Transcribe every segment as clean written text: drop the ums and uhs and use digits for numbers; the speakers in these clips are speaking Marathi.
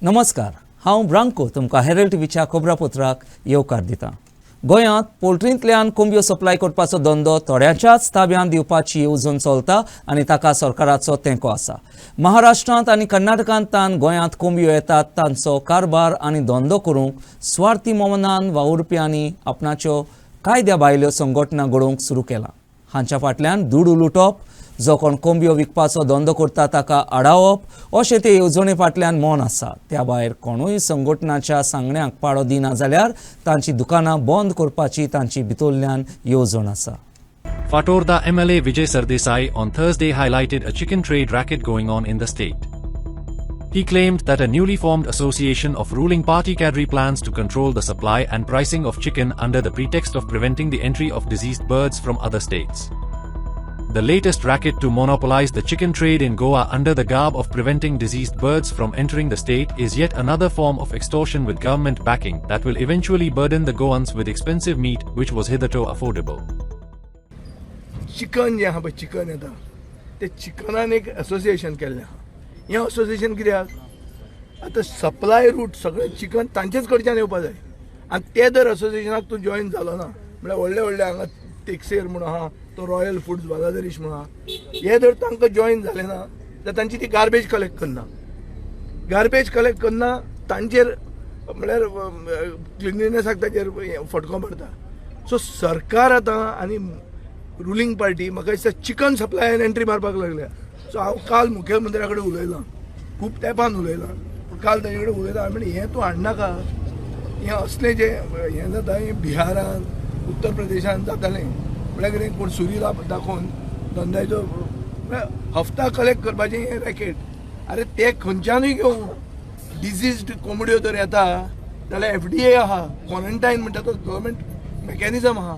नमस्कार, हांव ब्रांको तुमकां हेरल्ड टीव्हीच्या खोबरा पत्राक येवकार दितां. गोंयांत पोल्ट्रींतल्यान कोंबयो सप्लाय करपाचो धंदो थोड्याच्याच ताब्यांत दिवपाची येवजण चलता आनी ताका सरकाराचो तेंको आसा. महाराष्ट्रांत आनी कर्नाटकांत तान गोंयांत कोंबयो येतात तांचो कारबार आनी धंदो करूंक स्वार्थी मोमनान वावुरप्यांनी आपणाच्यो कायद्या भायल्यो संघटना घडोवंक सुरू केला. हांच्या फाटल्यान दुडू लुटप, जो कोण कोंबयो विकपाचो धंदो करता ताका आडावप अशें ते येवजणे फाटल्यान मौन आसा. त्या भायर कोणूय संघटनाच्या सांगण्याक पाळो दिना जाल्यार तांची दुकानां बंद करपाची तांची भितरल्यान येवजण आसा. Fatorda MLA Vijay Sardesai on Thursday highlighted a chicken trade racket going on in the state. He claimed that a newly formed association of ruling party cadre plans to control the supply and pricing of chicken under the pretext of preventing the entry of diseased birds from other states. The latest racket to monopolize the chicken trade in Goa under the garb of preventing diseased birds from entering the state is yet another form of extortion with government backing that will eventually burden the Goans with expensive meat which was hitherto affordable. Chicken जे आहा पळय चिकन येता ते चिकनान एक असोसिएशन केल्लें आहा. हें असोसिएशन कित्याक आतां सप्लाय रूट सगळें चिकन तांचेच कडच्यान येवपा जाय आनी ते जर असोसिएशनाक तूं जॉयन जालो ना म्हळ्यार व्हडले व्हडले हांगा टेक्सेर म्हूण आहा तो रॉयल फूड्स बालादरीश म्हूण आहा हे जर तांकां जॉयन जालें ना जाल्यार तांची ती गार्बेज कलेक्ट करना तांचेर म्हळ्यार क्लिनलीनेसाक ताचेर फटको पडटा. सो सरकार आतां आनी रुलींग पार्टी म्हाका दिसता चिकन सप्लायन एंट्री मारपाक लागल्या. सो हांव काल मुखेलमंत्र्या कडेन उलयलां, खूब तेंपान उलयलां, पूण काल ताचे कडेन उलयलां. हांवें म्हणलें हें तूं हाडनाका, हें असलें जें हें जाता हें बिहारान उत्तर प्रदेशान जातालें म्हळ्यार कितें कोण सुरीला दाखोवन धंद्याचो हफ्ता कलेक्ट करपाचें हें रॅकेट. अरे ते खंयच्यानूय घेवं, डिजीज्ड कोंबड्यो जर येता जाल्यार FDA आहा, क्वॉरंटायन म्हणटा तो गव्हर्मेंट मेकॅनिझम आहा.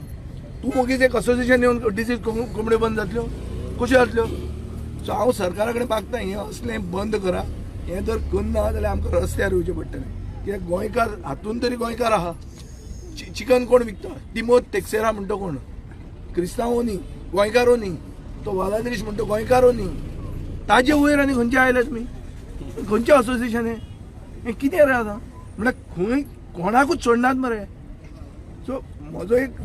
तूं मागीर एक असोसिएशन येवन डिजीज कोंबड्यो बंद जातल्यो कश्यो जातल्यो? सो हांव सरकारा कडेन मागता हें असलें बंद करा. हें जर करना जाल्यार आमकां रस्त्यार येवचें पडटलें. कित्याक गोंयकार हातून तरी गोंयकार आहा. चिकन कोण विकता? तिमोत टेक्सेरा म्हणटा कोण? क्रिस्तांवो न्ही, गोंयकारो न्ही. तो बालादरीश म्हणटा गोंयकारो न्ही. ताजे वयर आनी खंयचे आयले तुमी? खंयचें असोसिएशन हें कितें रे आतां? म्हळ्यार खंय कोणाकूच सोडनात मरे. सो म्हजो एक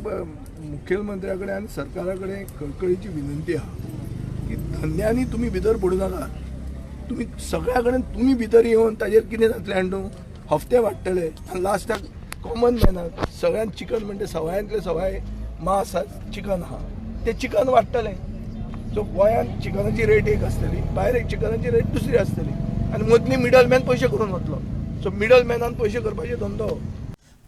मुखेलमंत्र्या कडेन आनी सरकारा कडेन कळकळीची विनंती आहा की धंद्यांनी तुमी भितर पडूं नाका. तुमी सगळ्या कडेन तुमी भितर येवन ताजेर कितें जातलें आनी न्हू हफ्ते वाडटले आनी लास्टाक कॉमन मॅनाक सगळ्यांत चिकन म्हणजे सवायांतले सवाय मांस चिकन आहा ते चिकन वाडटलें. सो गोंयांत चिकनाची रेट एक आसतली, भायर एक चिकनाची रेट दुसरी आसतली आनी मदली मिडल मॅन पयशे करून वतलो. सो मिडल मॅनान पयशे करपाचो धंदो.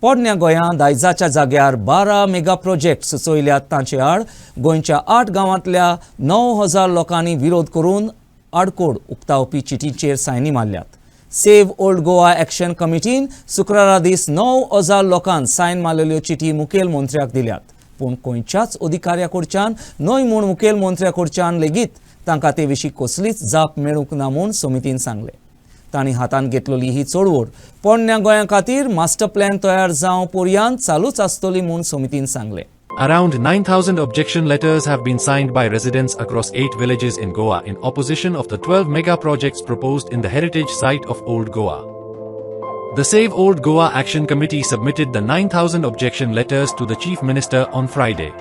पोरण्या गोंयांत दायजाच्या जाग्यार 12 मेगा प्रोजेक्ट सुचयल्यात. तांचे आड गोंयच्या 8 गांवांतल्या 9,000 लोकांनी विरोध करून आडकोड उक्तावपी चिटीचेर सायनी मारल्यात. सेव्ह ओल्ड गोवा एक्शन कमिटीन शुक्रारा दीस 9,000 लोकांन सायन मारलेल्यो चिटी मुखेलमंत्र्याक दिल्यात. पूण खंयच्याच अधिकाऱ्या कडच्यान न्हय म्हूण मुखेलमंत्र्या लेगीत तांकां ते विशीं कसलीच जाप मेळूंक ना म्हूण समितीन सांगलें. तांणी हातांत घेतलेली ही चळवळ पोरण्या गोंया खातीर मास्टर प्लॅन तयार जावं पर्यंत चालूच आसतली म्हूण समितीन सांगलें. Around 9,000 objection letters have been signed by residents across 8 villages in Goa in opposition of the 12 mega projects proposed in the heritage site of Old Goa. The Save Old Goa Action Committee submitted the 9,000 objection letters to the Chief Minister on Friday.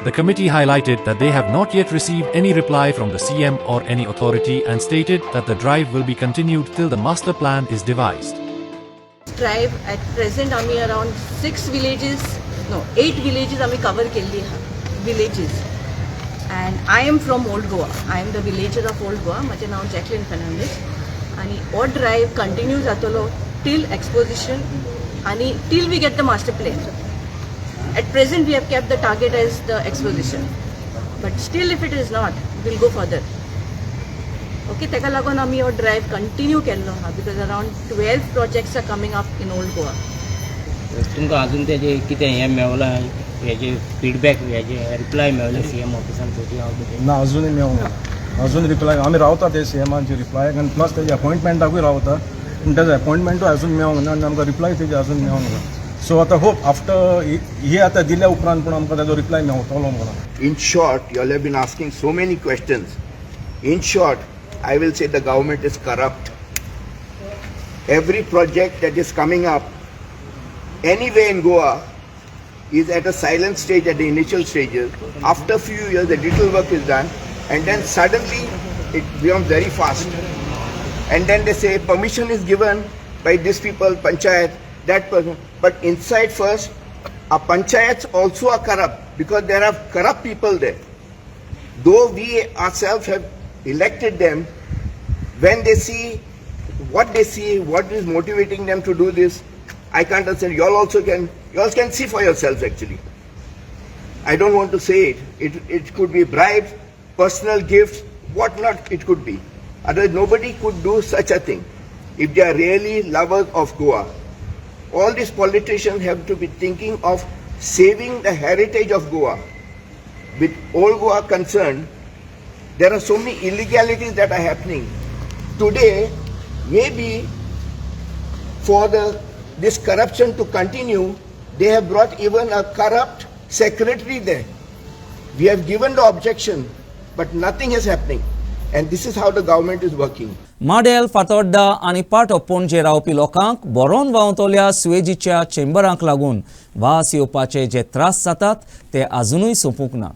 The committee highlighted that they have not yet received any reply from the CM or any authority and stated that the drive will be continued till the master plan is devised. Drive at present आम्ही around 8 villages आम्ही cover केल्ली आहा villages and I am from Old Goa. I am the villager of Old Goa. माझे नाव जॅकलिन फर्नांडीस आणि हो ड्राइव कंटिन्यू जातलो till exposition आणि till we get the master plan. At present we have kept the target as the exposition, but still if it is not, we will go further. Okay, तेका लागून आम्ही हो ड्राइव कंटिन्यू केल्लो आहा because around 12 projects are coming up in Old Goa. तुमकां अजून तेजे कितें हें मेवलां हेजे फीडबॅक हेजे रिप्लाय मेवले CM ऑफिसान तरी ना अजूनय मेवंक ना. अजून रिप्लाय आमी रावता ते CMांचे रिप्लाय आनी प्लस तेजे अपॉयंटमेंटाकूय रावता पूण तेजे अपॉयंटमेंटूय अजून मेवंक ना आनी आमकां रिप्लाय तेजे अजून मेवंक ना. सो आतां होप आफ्टर हे आतां दिल्या उपरांत पूण आमकां तेजो रिप्लाय मेवतलो म्हणून. In short, you all have been asking so many questions. In short, I will say the government is corrupt. every project that is coming up anywhere in Goa is at a silent stage at the initial stages. After a few years, the little work is done, and then suddenly it becomes very fast. And then they say permission is given by these people, panchayat, that person. But inside first, our panchayats also are corrupt because there are corrupt people there. Though we ourselves have elected them, when they see, what is motivating them to do this, I can't understand. You all can see for yourselves actually. I don't want to say it. It could be bribes, personal gifts, what not it could be. Otherwise nobody could do such a thing if they are really lovers of Goa. All these politicians have to be thinking of saving the heritage of Goa. With old Goa concerned, there are so many illegalities that are happening. Today, maybe for this corruption to continue, they have brought even a corrupt secretary there. We have given the objection, but nothing is happening. And this is how the government is working. Model Fatorda आणि पाट ऑफ पणजे रावपी लोकांक बरोवन व्हांवतल्या सुएजीच्या चेंबरांक लागून वास येवपाचे जे त्रास जातात ते अजूनय सोंपूंक नात.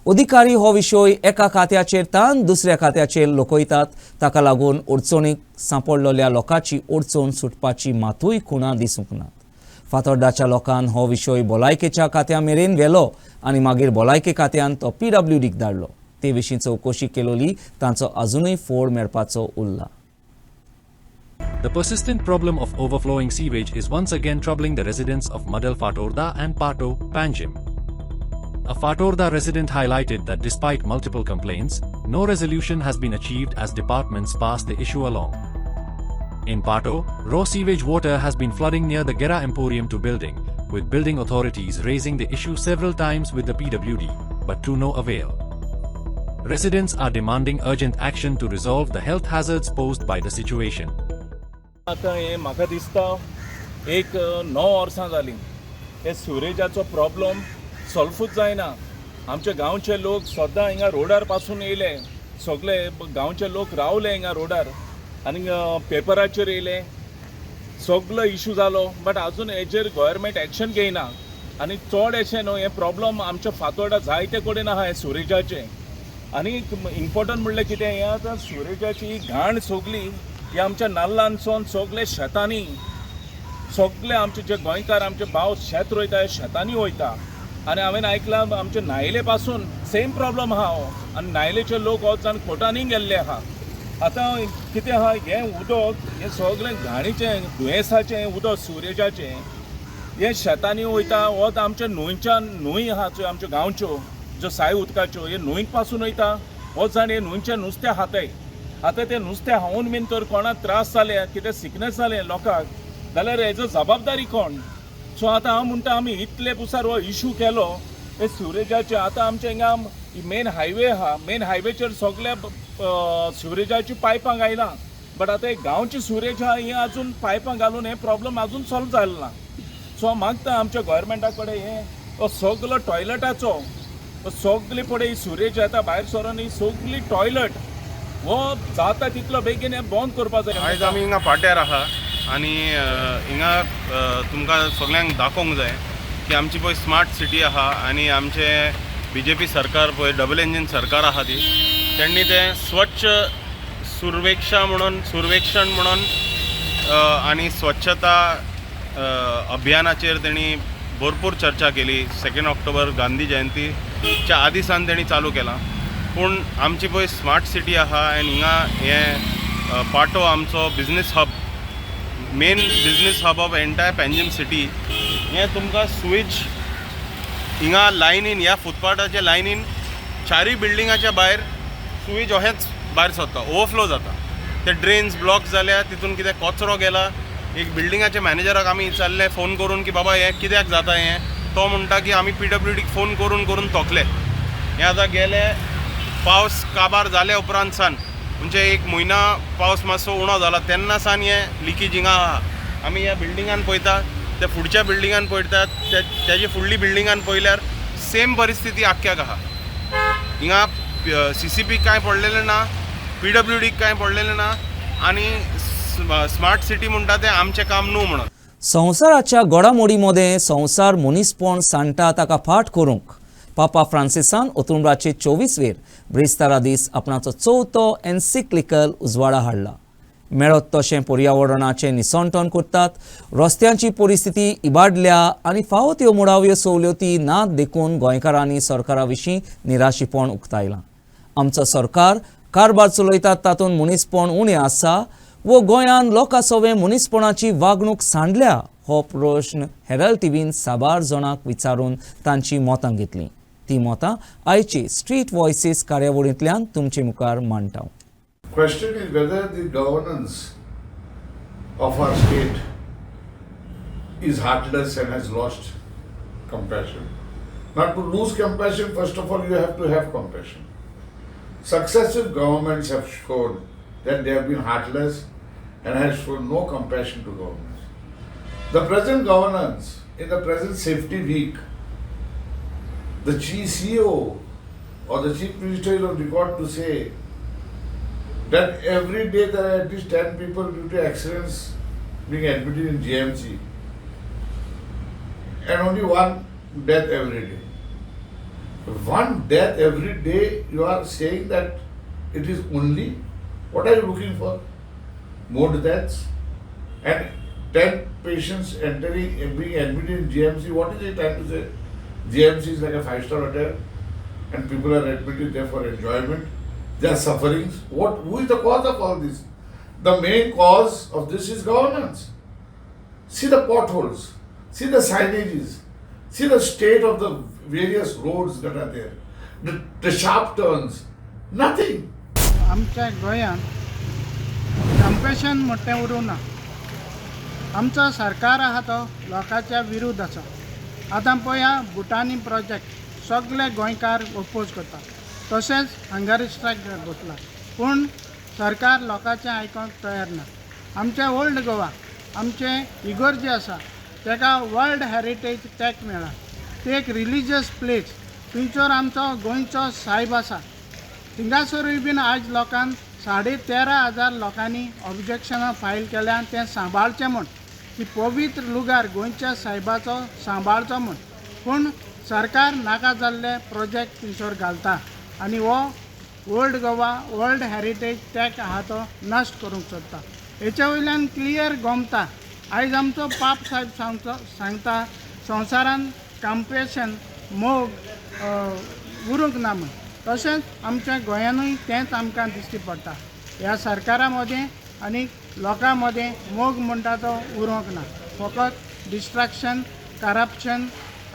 अधिकारी हो विशय एका खात्याचेर तान दुसऱ्या खात्याचेर लोकयतात. ताका लागून अडचणीक सांपडलेल्या लोकांची अडचण सुटपाची मातूय खुणा दिसूंक नात. फातोड्डाच्या लोकांन हो विशय भलायकेच्या खात्या मेरेन व्हेलो आनी मागीर भलायके खात्यान तो PWDक धाडलो. ते विशीं चवकशी केलोली तांचो अजूनय फोड मेळपाचो उरला. The persistent problem of overflowing sewage is once again troubling the residents of Madal Fatorda and Pato, Panjim. A Fatorda resident highlighted that despite multiple complaints, no resolution has been achieved as departments pass the issue along. In Pato, raw sewage water has been flooding near the Gera Emporium to building, with building authorities raising the issue several times with the PWD, but to no avail. Residents are demanding urgent action to resolve the health hazards posed by the situation. आता हे म्हाका दिसता एक 9 वर्सां जालीं हे सिवरेजाचो प्रॉब्लम सॉल्वूच जायना. आमचे गांवचे लोक सद्दां हिंगा रोडार पासून येयले, सगळे गांवचे लोक रावले हिंगा रोडार आनी पेपराचेर येयले, सगळो इशू जालो. बट आजून हेजेर गव्हर्मेंट एक्शन घेयना आनी चड अशें न्हू हे प्रॉब्लम आमच्या फातोर्डा जायते कडेन आहा हे सिवरेजाचे. आनी इम्पॉर्टंट म्हणल्यार कितें हें आतां सिवरेजाची घाण सगळी ही आमच्या नाल्लांसून सगळे शेतांनी सगळे आमचे जे गोंयकार आमचे भाव शेत रोयता हे शेतांनी वयता. आनी हांवें आयकलां आमचे न्हायले पासून सेम प्रॉब्लम आहा हो. आनी न्हायलेचे लोक हो जावन कोर्टांनी गेल्ले आहा. आतां कितें आहा हें उदक हें सगळें घाणीचें दुयेंसाचें उदक सिवरेजाचें हें शेतांनी वयता. हो आमच्या न्हंय आहा चोय आमच्यो गांवच्यो ज्यो साय उदकाच्यो हे न्हंयक पासून वयता. हो जाण हे न्हंयचें नुस्तें खाताय. आतां तें नुस्तें खावन बीन तर कोणाक त्रास जाले कितें सिकनेस जालें लोकांक जाल्यार हेजो जबाबदारी कोण. सो आतां हांव म्हणटा आमी इतले पुसार हो इशू केलो हे सिवरेजाचे. आतां आमच्या हिंगा मेन हायवे आहा, मेन हायवेचेर सगळ्या सिवरेजाची पायपां घायला. बट आतां एक गांवची सिवरेज आहा ही अजून पायपां घालून हे प्रॉब्लम अजून सॉल्व जालें ना. सो हांव मागता आमच्या गोवोरमेंटा कडेन हे सगळो टॉयलेटाचो सगळी पळय सिवरेज येता भायर सरोन ही सगळी टॉयलेट हो जाता तितलो बेगीन हे बंद करपा जाय. आयज आमी हिंगा पाट्यार आहा आनी हिंगा तुमकां सगळ्यांक दाखोवंक जाय की आमची पळय स्मार्ट सिटी आहा आनी आमचे BJP सरकार पळय डबल इंजीन सरकार आहा ती त्यांनी ते स्वच्छ सुर्वेक्षण म्हणून आनी स्वच्छता अभियानाचेर तेणी भरपूर चर्चा केली. 2 ऑक्टोबर गांधी जयंतीच्या आदी सावन तेणी चालू केला. पूण आमची पळय स्मार्ट सिटी आहा आनी हिंगा हे पाटो आमचो business hub, main business hub of entire Panjim city. हे तुमकां स्विच हिंगा लायनीन ह्या फुटपाथाच्या लायनीन 4 बिल्डिंगाच्या भायर स्विच अशेंच भायर सरता, ओवरफ्लो जाता. ते ड्रेन्स ब्लॉक जाल्या, तितून कितें कचरो गेला. एक बिल्डिंगाच्या मॅनेजराक आमी विचारलें फोन करून की बाबा हें कित्याक जाता हें. तो म्हणटा की आमी PWDक फोन करून तोखले. हें आतां गेले पावस काबार जाल्या उपरांत सावन म्हणजे 1 म्हयनो पावस मातसो उणो जाला तेन्ना सावन हें लिकेज हिंगा आहा. आमी ह्या बिल्डिंगान पळयतात, त्या फुडच्या बिल्डिंगान पळयतात, त्याची फुडली बिल्डिंगान पळयल्यार सेम परिस्थिती आख्याक आहा. हिंगा CCP कांय पडलेलें ना, PWDक कांय पडलेलें ना आनी स्मार्ट सिटी म्हणटा तें आमचें काम न्हू म्हणून. संवसाराच्या घडामोडींमध्ये संवसार मनीसपण सांडटा ताका फाट करूंक पापा फ्रांसिसान ऑक्टोबराचे 24 ब्रेस्तारा दीस आपणाचो चवथो एन्सिक्लिकल उजवाडा हाडला. मेळत तशें पर्यावरणाचें निसंटन करतात, रस्त्यांची परिस्थिती इबाडल्या आनी फावो त्यो मुळाव्यो सवलती नात देखून गोंयकारांनी सरकारा विशीं निराशीपण उक्तायलां. आमचो सरकार कारबार चलयतात तातूंत मनीसपण उणें आसा वो गोंयांत लोकांसवे मनीसपणाची वागणूक सांडल्या हो प्रश्न हेरल्ड टीव्हीन साबार जाणांक विचारून तांची मतां घेतलीं. ती मतां आयची स्ट्रीट वॉयसीस कार्यावळींतल्यान तुमचे मुखार मांडटा. Question is whether the governance of our state is heartless and has lost compassion. Not to lose compassion, first of all, you have to have compassion. Successive governments have shown that they have been heartless and have shown no compassion to governments. The present governance, in the present safety week, the chief CEO or the chief minister is on record to say that every day there are at least 10 people due to accidents being admitted in GMC and only one death every day. One death every day, you are saying that it is only, what are you looking for? More deaths? And 10 patients entering and being admitted in GMC, what is it trying to say? GMC is like a 5-star hotel and people are admitted there for enjoyment. There are sufferings. Who is the cause of all this? The main cause of this is governance. See the potholes. See the signages. See the state of the various roads that are there. The sharp turns. Nothing. आमच्या गोंयांत कंपॅशन म्हणटें उरूं ना. आमचो सरकार आहा तो लोकांच्या विरुद्ध आसा. आतां पळया भुटानी प्रोजेक्ट सगळे गोंयकार ओपोज करता. तशेंच हंगारी स्ट्रायक घातला पूण सरकार लोकांचें आयकोंक तयार ना. आमचें ओल्ड गोवा आमचे इगोर्जी आसा ताका वर्ल्ड हेरिटेज टॅग मेळ्ळा. ते एक रिलिजियस प्लेस. थंयसर आमचो गोंयचो सायब आसा. थिंगासरूय बीन आयज लोकांक 13,500 लोकांनी ऑब्जेक्शनां फायल केल्यान तें सांबाळचें म्हूण की पवित्र लुगार गोंयच्या सायबाचो सांबाळचो म्हूण. पूण सरकार नाका जाल्ले प्रोजेक्ट थंयसर घालता आनी हो old Goa world heritage tag आहा तो नश्ट करूंक सोदता. हेच्या वयल्यान क्लियर गोमता आयज आमचो पाप साहेब सांगता संवसारान कंपॅशन मोग उरूंक ना म्हूण. तशेंच आमच्या गोंयानूय तेंच आमकां दिश्टी पडटा. ह्या सरकारा मदें आनी लोकां मदें मोग म्हणटा तो उरोंक ना. फकत डिस्ट्रॅक्शन करप्शन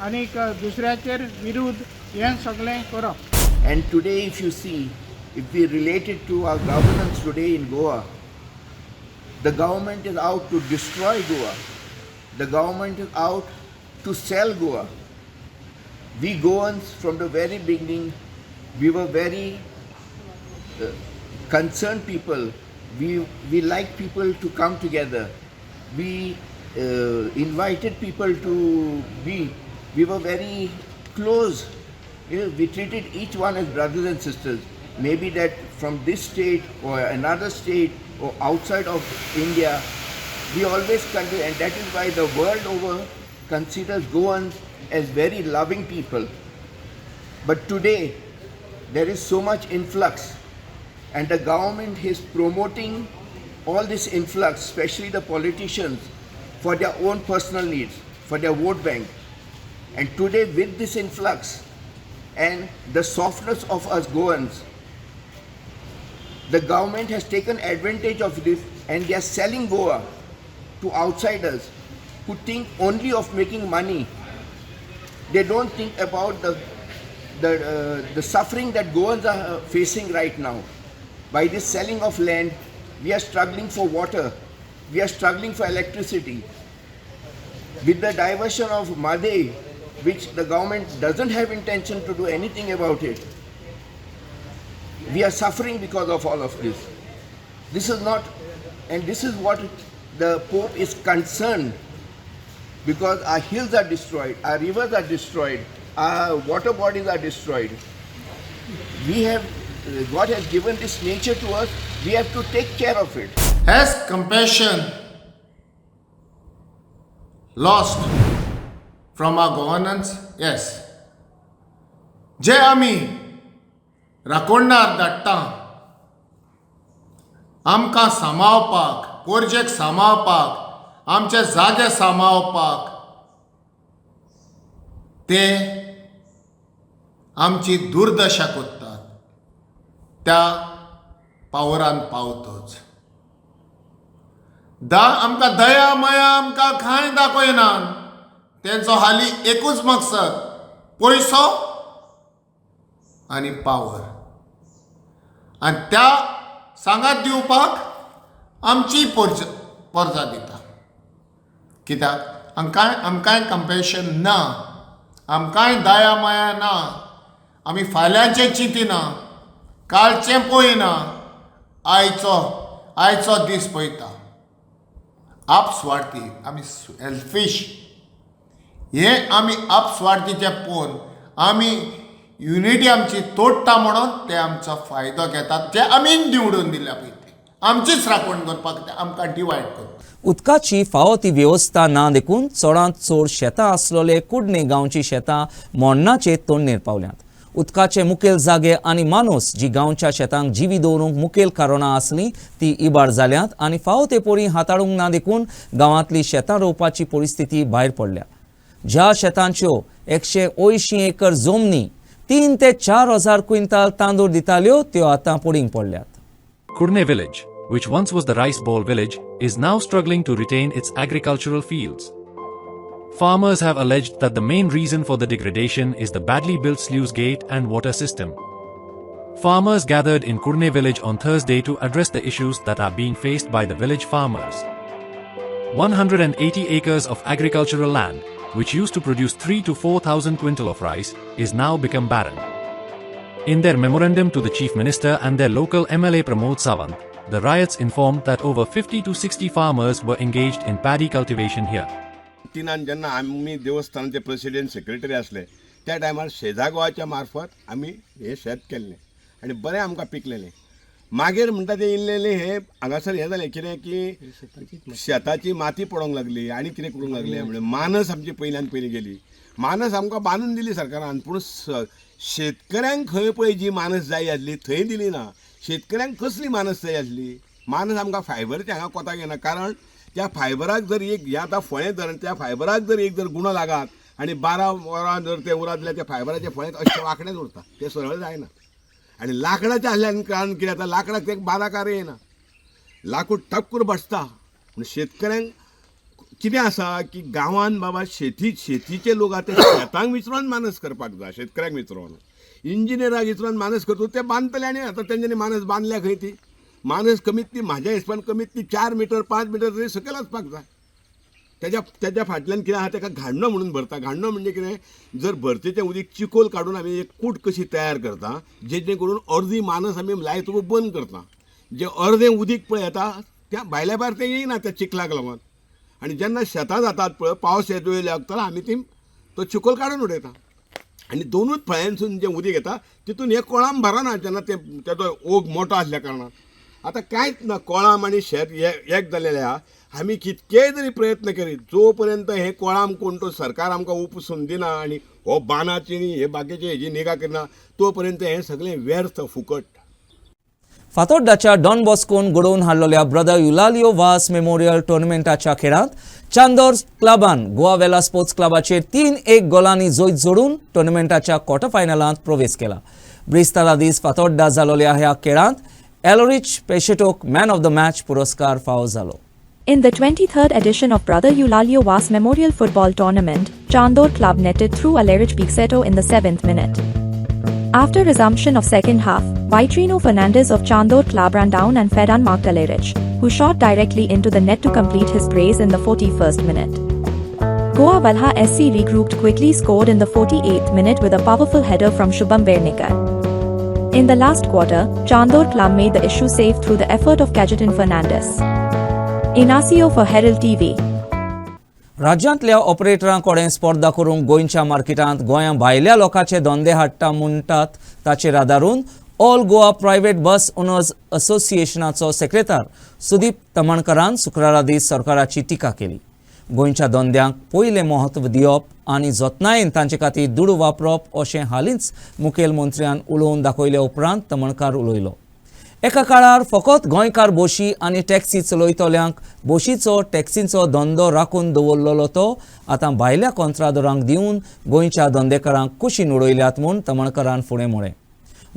आनी दुसऱ्याचेर विरुद्ध हें सगळें करप. And today, if you see, if we relate it to our governance today in Goa, the government is out to destroy Goa. The government is out to sell Goa. We Goans, from the very beginning, we were very concerned people. We like people to come together. We invited people to be. We were very close. We treated each one as brothers and sisters. Maybe that from this state or another state or outside of India, we always consider, and that is why the world over considers Goans as very loving people. But today, there is so much influx, and the government is promoting all this influx, especially the politicians, for their own personal needs, for their vote bank. And today, with this influx, and the softness of us Goans, the government has taken advantage of this and they are selling Goa to outsiders who think only of making money. They don't think about the suffering that Goans are facing right now. By this selling of land, we are struggling for water, we are struggling for electricity. With the diversion of Madhe, which the government doesn't have intention to do anything about it, we are suffering because of all of this. This is not, and this is what the Pope is concerned, because our hills are destroyed, our rivers are destroyed, our water bodies are destroyed. We have, God has given this nature to us, we have to take care of it. Has compassion lost from our governance? Yes. जे आमी राखोणदार धाडटा आमकां सांबाळपाक, पोरजेक सांबाळपाक, आमचे जागे सांबाळपाक, ते आमची दुर्दशा कोत्तात त्या पावरान पावतोच. आमकां दया माया आमकां कांय दाखयनात. तेंचो हाली एकूच मकसद पयसो आनी पावर. आनी त्या सांगात दिवपाक आमची पोरजा दिता. कित्याक आमकांय कंपॅशन ना, आमकांय दया माया ना. आमी फाल्यांचें चिंतिना, कालचें पळयना, आयचो दीस पळयता. आपस्वार्थी, आमी सेल्फीश. हे आमी आपस्वार्थीचे पळोवन आमी युनिटी आमची तोडटा म्हणून ते आमचो फायदो घेतात. जे आमी निवडून दिल्या पळय ते आमचीच राखण करपाक ते आमकां डिवायड करतात. उदकाची फावो ती वेवस्था ना देखून चडांत चड शेतां आसलोले कुडणे गांवची शेतां मोडणाचे तोंडणेर पावल्यांत. उदकाचे मुखेल जागे आनी मानूस जी गांवच्या शेतांक जिवी दवरूंक मुखेल कारोनां आसलीं ती इबाड जाल्यांत आनी फावो ते पोरी हाताळूंक ना देखून गांवांतली शेतां रोवपाची परिस्थिती भायर पडल्या. ज्या शेतांच्यो 180 एकर जमनी 3 ते 4 हजार क्विंटाल तांदूळ दिताल्यो त्यो आतां पडींग पडल्यात. Kurne village, which once was the rice bowl village, is now struggling to retain its agricultural fields. Farmers have alleged that the main reason for the degradation is the badly built sluice gate and water system. Farmers gathered in Kurne village on Thursday to address the issues that are being faced by the village farmers. 180 acres of agricultural land, which used to produce 3 to 4,000 quintal of rice, is now become barren. In their memorandum to the Chief Minister and their local MLA Pramod Sawant, the riots informed that over 50 to 60 farmers were engaged in paddy cultivation here. तिनान जेन्ना आमी देवस्थानाचे प्रेसिडेंट सेक्रेटरी आसले त्या टायमार शेजागोवाच्या मार्फत आमी हे शेत केल्लें आनी बरें आमकां पिकलेलें. मागीर म्हणटा ते इल्लेलें हे हांगासर हें जालें कितें की शेताची माती पडोंक लागली आनी कितें करूंक लागलें म्हणून मानस आमची पयल्यान पयलीं गेली. मानस आमकां बांदून दिली सरकारान, पूण शेतकऱ्यांक खंय पळय जी मानस जाय आसली थंय दिली ना. शेतकऱ्यांक कसली मानस जाय आसली? मानस आमकां फायबरचे हांगा कोताक येना. कारण त्या फायबराक जर एक हें आतां फळें धरण त्या फायबराक जर एक गुणो लागत आनी 12 वरां जर ते उरत जाल्यार त्या फायबराचे फळें अशें वांकडेच उरता, तें सरळ जायना. आनी लाकडाचें आसल्यान कारण कितें जाता, लाकडाक ते बाराकार येना, लाकूड टप करून बसता. पूण शेतकऱ्यांक कितें आसा की गांवांत बाबा शेतीचे लोक आतां शेतांक विचरोन मानस करपाक जाय. शेतकऱ्यांक विचरोन इंजिनियराक विचरोन मानस करता ते बांदतले आनी आतां तेंच्यांनी मानस बांदल्या खंय ती मानस कमीत ती म्हाज्या हिसपान कमीत ती 4 मीटर 5 मीटर तरी सकयल वचपाक जाय. तेज्या फाटल्यान कितें आहा ताका घाण्णो म्हणून भरता. घाण्णो म्हणजे कितें, जर भरतेचें उदीक चिकोल काडून आमी एक कूट कशी तयार करता जेणे करून अर्दी मानस आमी लायत बंद करता. जे अर्दें उदीक पळय येता त्या भायल्या भायर तें येयना त्या चिखलाक लागून. आनी जेन्ना शेतां जातात पळय पावस येतलो लागता आमी ती तो चिकोल काडून उडयता आनी दोनूच फळ्यांसून जें उदीक येता तितून हे कोळाम भरना जेन्ना तेजो ओग मोठो आसल्या कारणान. आतां कांयच ना, कोळाम आनी शेत एक जाल्लेलें आहा. आमी कितकेय जरी प्रयत्न करीत जो पर्यंत हे कोळाम कोण तो सरकार आमकां उपसून दिना आनी हो बानाची हे बाकीचे हेजी निगा करना तो पर्यंत हें सगळें व्यर्थ फुकट. फातोर्डाच्या डॉन बॉस्कोन घडोवन हाडलेल्या ब्रदर युलालियो वास मेमोरियल टुर्नामेंटाच्या खेळांत चांदोर क्लबान गोवा वेला स्पोर्ट्स क्लबाचेर 3-1 गोलांनी जैत जोडून टुर्नामेंटाच्या क्वॉर्टर फायनलांत प्रवेश केला. ब्रिस्तारा दीस फातोर्डा जालोल्या ह्या खेळांत एलोरिच पेशेटोक मॅन ऑफ द मॅच पुरस्कार फावो जालो. In the 23rd edition of Brother Eulalio Was Memorial Football Tournament, Chandor club netted through Alerich Pixeto in the 7th minute. After resumption of second half, Vitrino Fernandez of Chandor club ran down and fed unmarked Alerich, who shot directly into the net to complete his brace in the 41st minute. Goa Valha SC regrouped quickly scored in the 48th minute with a powerful header from Shubham Vernikar. In the last quarter, Chandor club made the issue safe through the effort of Cajetan Fernandez. Inacio for Herald TV. राज्यांतल्या ऑपरेटरांकडे स्पर्धा करून गोंयच्या मार्केटांत गोंया भायल्या लोकांचे धंदे हाडटा म्हणटात ताचेर आदारून all Goa private bus owners असोसिएशनाचो सेक्रेटार सुदीप तमणकरान शुक्रारा दीस सरकाराची टिका केली. गोंयच्या धंद्यांक पयलें म्हत्व दिवप आनी जतनायेन तांचे खातीर दूड वापरप अशें हालींच मुखेलमंत्र्यान उलोवन दाखयल्या उपरांत तमणकार उलयलो. एका काळार फकत गोंयकार बोशी आनी टॅक्सी चलयतल्यांक बोशीचो टॅक्सीचो धंदो राखून दवरलेलो तो आतां भायल्या कंत्रादरांक दिवन गोंयच्या धंदेकारांक कुशीन उडयल्यात म्हूण तमणकारान फुडें म्हळें.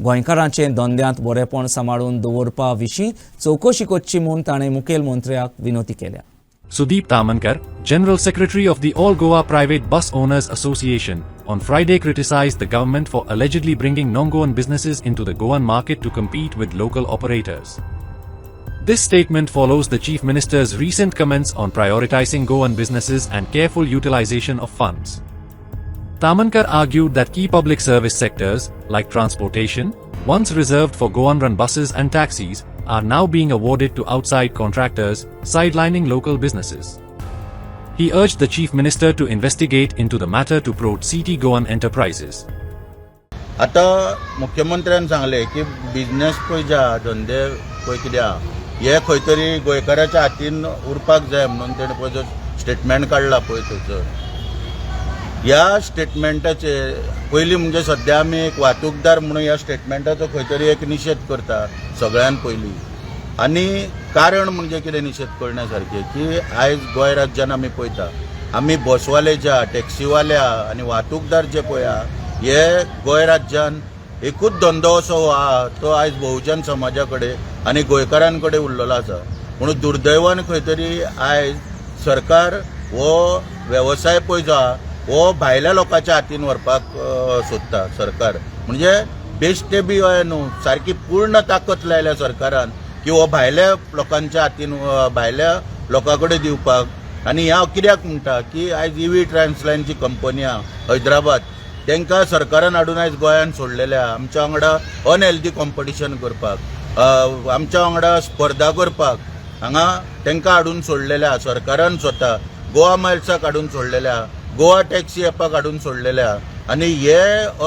गोंयकारांचे धंद्यांत बरेपण सांबाळून दवरपा विशीं चवकशी करची म्हूण ताणें मुखेलमंत्र्याक विनंती केल्या. Sudeep Tamankar, General Secretary of the All Goa Private Bus Owners Association, on Friday criticized the government for allegedly bringing non-Goan businesses into the Goan market to compete with local operators. This statement follows the Chief Minister's recent comments on prioritizing Goan businesses and careful utilization of funds. Tamankar argued that key public service sectors, like transportation, once reserved for Goan-run buses and taxis, are now being awarded to outside contractors, sidelining local businesses. He urged the Chief Minister to investigate into the matter to promote city Goan enterprises. आता मुख्यमंत्र्यान सांगले की बिझनेस पळय जे धंदे पळय कितें आहा हे खंय तरी गोंयकाराच्या हातीन उरपाक जाय म्हणून तेणें पळय जो स्टेटमेंट काडला पळय थंयसर ह्या स्टेटमेंटाचे पयलीं म्हणजे सध्या आमी एक वाहतूकदार म्हणून ह्या स्टेटमेंटाचो खंय तरी एक निशेध करता सगळ्यान पयलीं. आनी कारण म्हणजे कितें निशेध करण्या सारकें की आयज गोंय राज्यान आमी पळयता आमी बसवाले जे टॅक्सीवाले आनी वाहतूकदार जे पळय हे गोंय राज्यान एकूच धंदो असो आहा तो आयज बहुजन समाजा कडेन आनी गोंयकारां कडेन उरलेलो आसा. म्हणून दुर्दैवान खंय तरी आयज सरकार हो वेवसाय पळय जो आहा हो भायल्या लोकांच्या हातीन व्हरपाक सोदता सरकार. म्हणजे बेश्टे बी न्हू सारकी पूर्ण ताकद लायल्या सरकारान की हो भायल्या लोकांच्या हातीन भायल्या लोकां कडेन दिवपाक. आनी ह्या कित्याक म्हणटा की आयज EV ट्रान्सलायनची कंपनी आहा हैदराबाद तांकां सरकारान हाडून आयज गोंयांत सोडलेले आहा आमच्या वांगडा अनहेल्दी कॉम्पिटिशन करपाक, आमच्या वांगडा स्पर्धा करपाक हांगा तांकां हाडून सोडलेले आहा सरकारान स्वता. गोवा मायल्साक हाडून सोडलेले आहा, गोवा टॅक्सी एपाक हाडून सोडलेले आहा. आनी हे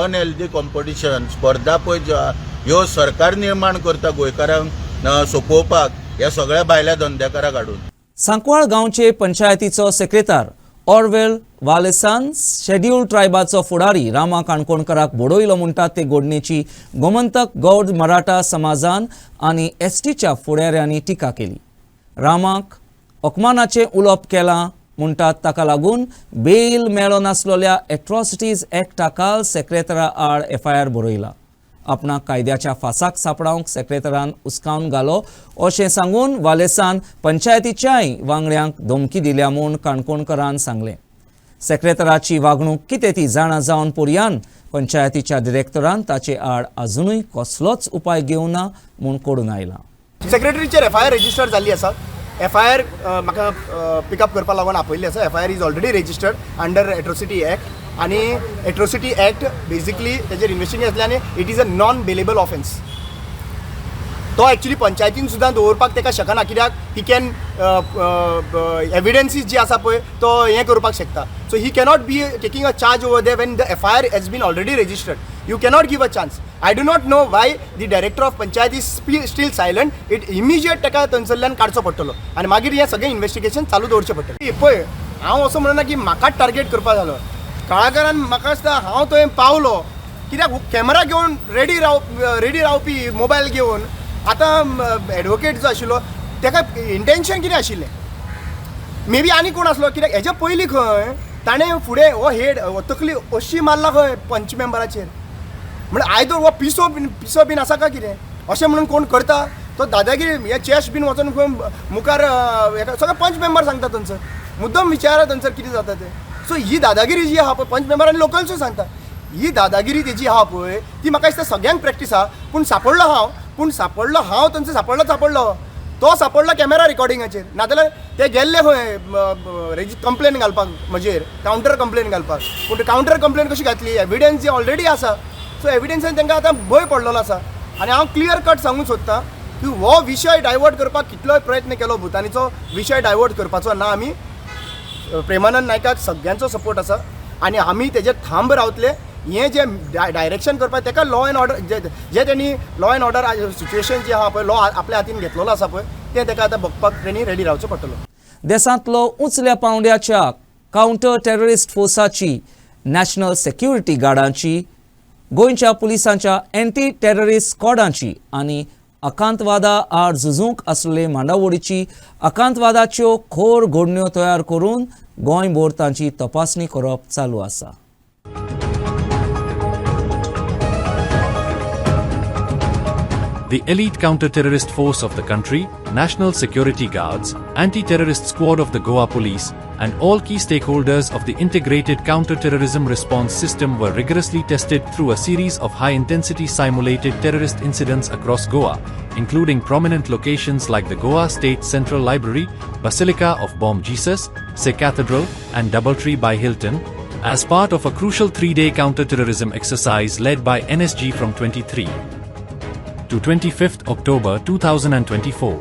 अनहेल्दी कॉम्पिटिशन स्पर्धा पळय ज्यो आहा ह्यो सरकार निर्माण करता गोंयकारांक सोंपोवपाक ह्या सगळ्या भायल्या धंदेकारांक हाडून. सांकवाळ गांवचे पंचायतीचो सेक्रेटार ऑरवेल वालेसान शेड्यूल्ड ट्रायबाचो फुडारी रामा काणकोणकाराक बडयलो म्हणटात ते घडणेची गोमंतक गौड मराठा समाजान आनी STच्या फुडाऱ्यांनी टिका केली. रामाक अपमानाचें उलोवप केलां म्हणटात ताका लागून बेल मेळो नासलेल्या एट्रॉसिटीज एक्टाखाल सेक्रेटरा आड FIR बरयला. आपणाक कायद्याच्या फासाक सांपडावंक सेक्रेटरान उस्कावन घालो अशें सांगून वालेसान पंचायतीच्याय वांगड्यांक धमकी दिल्या म्हूण काणकोणकारान सांगलें. सेक्रेटराची वागणूक कितें ती जाणा जावन पर्यान पंचायतीच्या डिरेक्टरान ताचे आड अजुनूय कसलोच उपाय घेवना म्हूण कळून आयला. सेक्रेटरीचेर FIR रजिस्टर जाल्ली आसा. FIR म्हाका पिकअप करपा लागून आपयल्ली आसा. FIR is already registered under atrocity act आनी एट्रोसिटी एक्ट बेसिकली तेजेर इन्वेस्टिगेशन जातलें आनी it is a non bailable offence. तो एक्चुअली पंचायतीन सुद्दां दवरपाक तेका शकना कित्याक ही कॅन एविडन्सीस जी आसा पळय तो हें करपाक शकता. So he cannot be taking a charge over they when the FIR has been already registered. You cannot give a chance. I do not know why the director of panchayat is still silent. It immediate ताका थंयसरल्यान काडचो पडटलो आनी मागीर हें सगळें इन्वेस्टिगेशन चालू दवरचें पडटलें. पळय हांव असो म्हणना की म्हाकाच टार्गेट करपा जालो. कळाकारान म्हाका दिसता हांव थंय पावलो कित्याक कॅमेरा घेवन रेडी रावपी मोबायल घेवन आतां एडवोकेट जो आशिल्लो ताका इंटेन्शन कितें आशिल्लें मे बी आनी कोण आसलो कित्याक हेच्या पयलीं खंय ताणें फुडें हो हेड तकली अशी मारला खंय पंच मेंबराचेर म्हणजे आयदर हो पिसो बीन आसा काय कितें अशें म्हणून कोण करता. तो दादागिरी हे चॅस बीन वचून खंय मुखार सगळे पंच मेंबर सांगता थंयसर मुद्दम विचारा थंयसर कितें जाता तें. सो ही दादागिरी जी आहा पळय पंच मेंबर आनी लोकल्सूय सांगता ही दादागिरी तेजी आहा पळय ती म्हाका दिसता सगळ्यांक प्रॅक्टीस आहा. पूण सापडलो हांव थंयसर सापडलो तो सापडलो कॅमेरा रिकॉर्डिंगाचेर. नाजाल्यार ते गेल्ले खंय कंप्लेन घालपाक म्हजेर कावंटर कंप्लेन घालपाक. पूण कावंटर कंप्लेन कशी घातली एविडन्स जी ऑलरेडी आसा. सो एविडन्सान तांकां आतां भंय पडलेलो आसा. आनी हांव क्लियर कट सांगूंक सोदतां की हो विशय डायवर्ट करपाक कितलोय प्रयत्न केलो भुतानीचो विशय डायवर्ट करपाचो ना. आमी प्रेमानंद नायकाक सगळ्यांचो सपोर्ट आसा आनी आमी तेजेर थांब रावतले हे जे डायरेक्शन करपाक ताका लॉ एंड ऑर्डर जे त्यांनी लॉ एंड ऑर्डर सिच्युएशन जे आहा पळय लॉ आपल्या हातीन घेतलेलो आसा पळय ते ताका आतां बघपाक त्यांनी रेडी रावचो पडटलो. देशांतलो उंचल्या पांवड्याच्या काउंटर टेररिस्ट फोर्साची नॅशनल सेक्युरिटी गार्डांची गोंयच्या पुलिसांच्या एंटी टेररिस्ट स्क्वॉडांची आनी आकांतवादा आड झुजूंक आसलेले मांडावळीची आकांतवादाच्यो खोर घडण्यो तयार करून गोंयभर तांची तपासणी करप चालू आसा. The elite counter-terrorist force of the country, National Security Guards, Anti-Terrorist Squad of the Goa Police, and all key stakeholders of the integrated counter-terrorism response system were rigorously tested through a series of high-intensity simulated terrorist incidents across Goa, including prominent locations like the Goa State Central Library, Basilica of Bom Jesus, Say Cathedral, and Doubletree by Hilton, as part of a crucial 3-day counter-terrorism exercise led by NSG from 23 to 25th October 2024.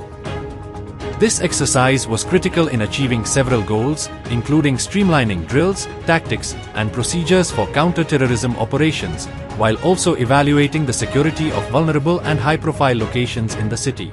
This exercise was critical in achieving several goals, including streamlining drills, tactics, and procedures for counter-terrorism operations, while also evaluating the security of vulnerable and high-profile locations in the city.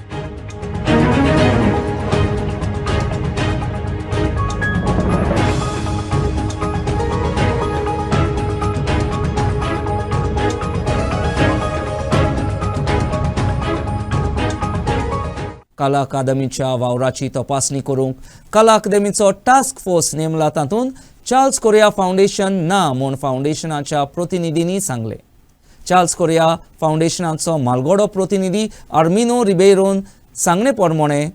कला अकादमीच्या वावराची तपासणी करूंक कला अकादमीचो टास्क फोर्स नेमला. तातूंत चार्ल्स कोरिया फाउंडेशन ना म्हूण फाउंडेशनाच्या प्रतिनिधींनी सांगले. चार्ल्स कोरिया फाउंडेशनाचो मालगोडो प्रतिनिधी आर्मिनो रिबेरोन सांगणे प्रमाणे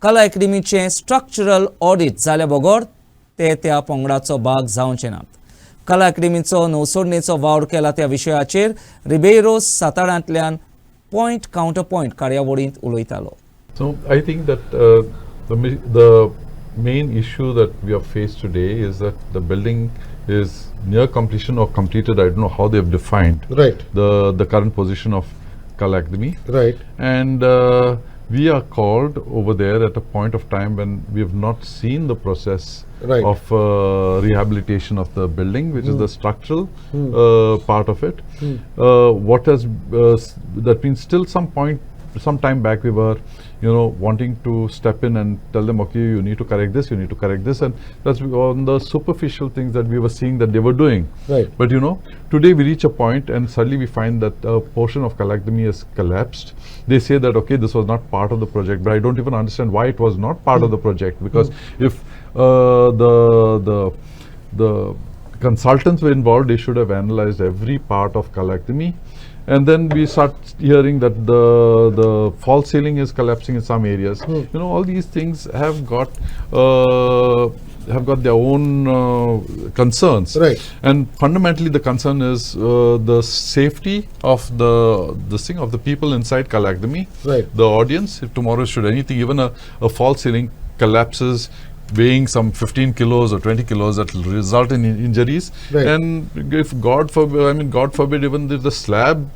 कला अकादमीचे स्ट्रक्चरल ऑडिट जाल्या बगर ते त्या पंगडाचो भाग जावचे नात. कला अकादमीचो नवसोडणेचो वावर केला त्या विशयाचेर रिबेरो साताऱ्यांतल्यान पॉइंट काउंटर पॉइंट कार्यावळींत उलयतालो. So I think that the main issue that we have faced today is that the building is near completion or completed. I don't know how they have defined the current position of Kala Academy. Right. And we are called over there at a point of time when we have not seen the process of rehabilitation of the building, which is the structural part of it. What has that means still some time back we were wanting to step in and tell them, okay, you need to correct this, you need to correct this, and that's on the superficial things that we were seeing that they were doing. But today we reach a point and suddenly we find that a portion of Kala Academy has collapsed. They say that, okay, this was not part of the project, but I don't even understand why it was not part of the project, because if the consultants were involved, they should have analyzed every part of Kala Academy. And then we start hearing that the false ceiling is collapsing in some areas. All these things have got their own concerns. And fundamentally the concern is the safety of the people inside Kala Academy, the audience. If tomorrow should anything, even a false ceiling collapses weighing some 15 kilos or 20 kilos, that will result in injuries. And if God forbid, even if the slab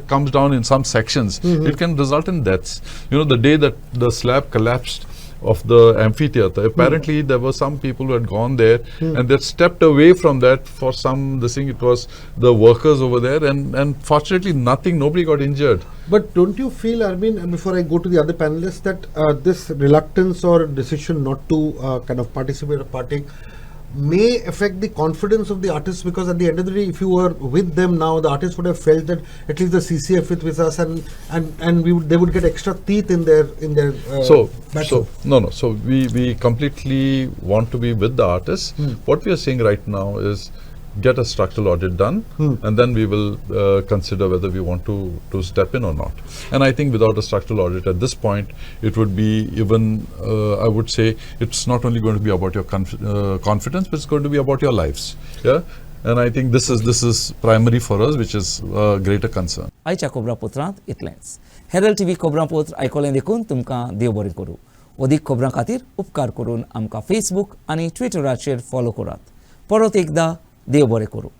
comes down in some sections, it can result in deaths. The day that the slab collapsed of the amphitheater, apparently there were some people who had gone there and they stepped away from that for it was the workers over there, and fortunately nobody got injured. But don't you feel, Armin, before I go to the other panelists, that this reluctance or decision not to kind of participate or partake may affect the confidence of the artists? Because at the end of the day, if you were with them now, the artists would have felt that at least the CCF is with us, and they would get extra teeth in their battle. So we completely want to be with the artists. What we are saying right now is get a structural audit done, and then we will consider whether we want to step in or not. And I think without a structural audit at this point, it would be even, I would say, it's not only going to be about your confidence, but it's going to be about your lives. And I think this is primary for us, which is a greater concern. आयच्या खबरापत्रांत इतलेंच. हेरल्ड टीव्ही खबरापत्र आयकोलें देखून तुमकां देव बरें करूं. अदीक खबरां खातीर उपकार करून आमकां फेसबूक आनी ट्विटराचेर फॉलो करात. परत एकदा देव बरें करूं.